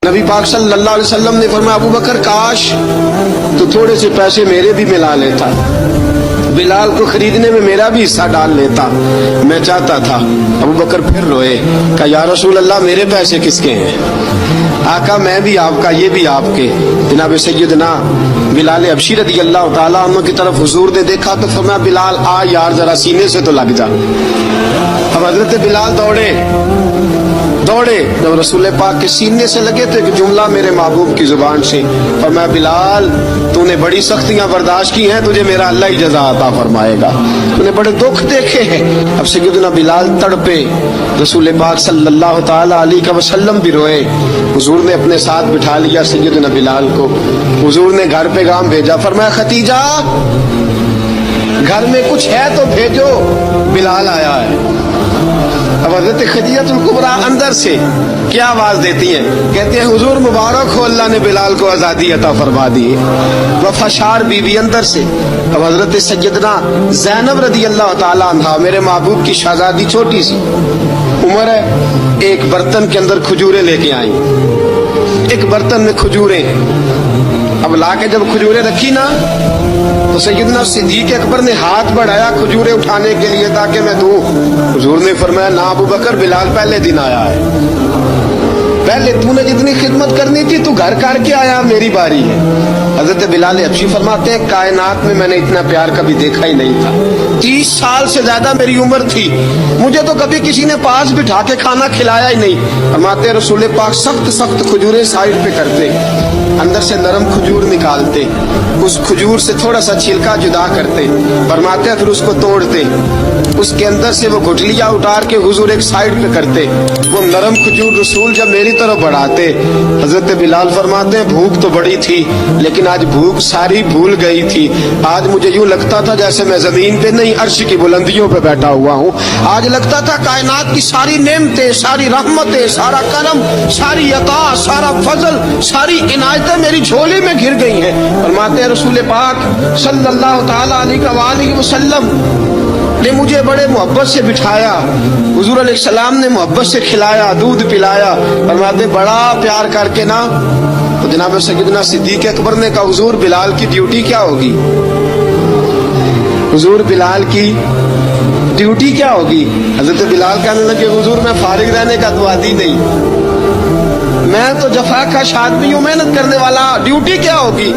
नबी पाक सल्लल्लाहु अलैहि वसल्लम ने फरमाया, अबू बकर काश तो थोड़े से पैसे मेरे भी मिला लेता, बिलाल को खरीदने में मेरा भी हिस्सा डाल लेता, मैं चाहता था। अबू बकर फिर रोए, कहा या रसूल अल्लाह मेरे पैसे किसके हैं? आका मैं भी आपका, ये भी आपके। जनाब सैयदना बिलाल हबशी रज़ी अल्लाह ताला अन्हु की तरफ हुजूर ने देखा तो फरमाया, बिलाल आ यार जरा सीने से तो लग जा। अब हजरत बिलाल दौड़े, जब रसूल पाक के सीने से लगे तो एक जुमला मेरे महबूब की जुबान से फरमाया, बिलाल तूने बड़ी सख्तियां बर्दाश्त की हैं, तुझे मेरा अल्लाह ही जज़ा अता फरमाएगा, तूने बड़े दुख देखे हैं। अब सैयदना बिलाल तड़पे, रसूल पाक सल्लल्लाहु ताला अलैहि वसल्लम भी रोए। हुजूर ने अपने साथ बिठा लिया सैयदना बिलाल को, हुजूर ने घर पैगाम भेजा, फरमाया खतीजा घर में कुछ है तो भेजो, बिलाल आया है। अब हज़रत खदीजतुल कुबरा अंदर से क्या आवाज देती हैं, कहते हैं हुजूर मुबारक हो, अल्लाह ने बिलाल को आजादी अता फरमा दी। वफाशार बीवी अंदर से। अब हज़रत सैयदना ज़ैनब रज़ी अल्लाह ताला अन्हा मेरे महबूब की शहजादी छोटी सी उम्र है, एक बर्तन के अंदर खजूरें लेके आई, एक बर्तन में खजूरें। अब लाके जब खजूरें रखी ना तो सैयदना सिद्दीक अकबर ने हाथ बढ़ाया खजूरें उठाने के लिए ताकि मैं दूं। हुजूर ने फरमाया, ना अबू बकर बिलाल पहले दिन आया है, पहले तूने जितनी खिदमत करनी थी तू घर करके आया, मेरी बारी है। हजरत बिलाल हबशी फरमाते हैं, कायनात में मैंने इतना प्यार कभी देखा ही नहीं था। 30 साल से ज्यादा मेरी उम्र थी, मुझे तो कभी किसी ने पास बिठा के खाना खिलाया ही नहीं। फरमाते रसूल पाक सख्त सख्त खजूरें साइड पे करते, अंदर से नरम खजूर निकालते, उस खजूर से थोड़ा सा छिलका जुदा करते, फरमाते फिर उसको तोड़ते, उसके अंदर से वो गुठलियां उतार के हुजूर एक साइड पे करते, वो नरम खजूर रसूल जब मेरी तरफ बढ़ाते। हजरत बिलाल फरमाते हैं, भूख तो बड़ी थी लेकिन आज भूख सारी भूल गई थी। आज मुझे यूं लगता था जैसे मैं जमीन पे नहीं अर्श की बुलंदियों पे बैठा हुआ हूँ। आज लगता था कायनात की सारी नेमतें, सारी रहमतें, सारा करम, सारी अता, सारा फजल, सारी इनायतें मेरी झोली में घिर गई हैं। फरमाते हैं रसूल पाक सल्लल्लाहु ताला अलैहि वसल्लम ने मुझे बड़े मोहब्बत से बिठाया, हुजूर अलैहिस्सलाम ने मोहब्बत से खिलाया, दूध पिलाया। फरमाते बड़ा प्यार करके ना तो जनाब सैयदना सिद्दीक अकबर ने कहा, हुजूर बिलाल की ड्यूटी क्या होगी? हुजूर बिलाल की ड्यूटी क्या होगी? हजरत बिलाल कहने लगे, हुजूर मैं फारिग रहने का तो आदी नहीं, मैं तो जफाकश आदमी हूँ, मेहनत करने वाला, ड्यूटी क्या होगी?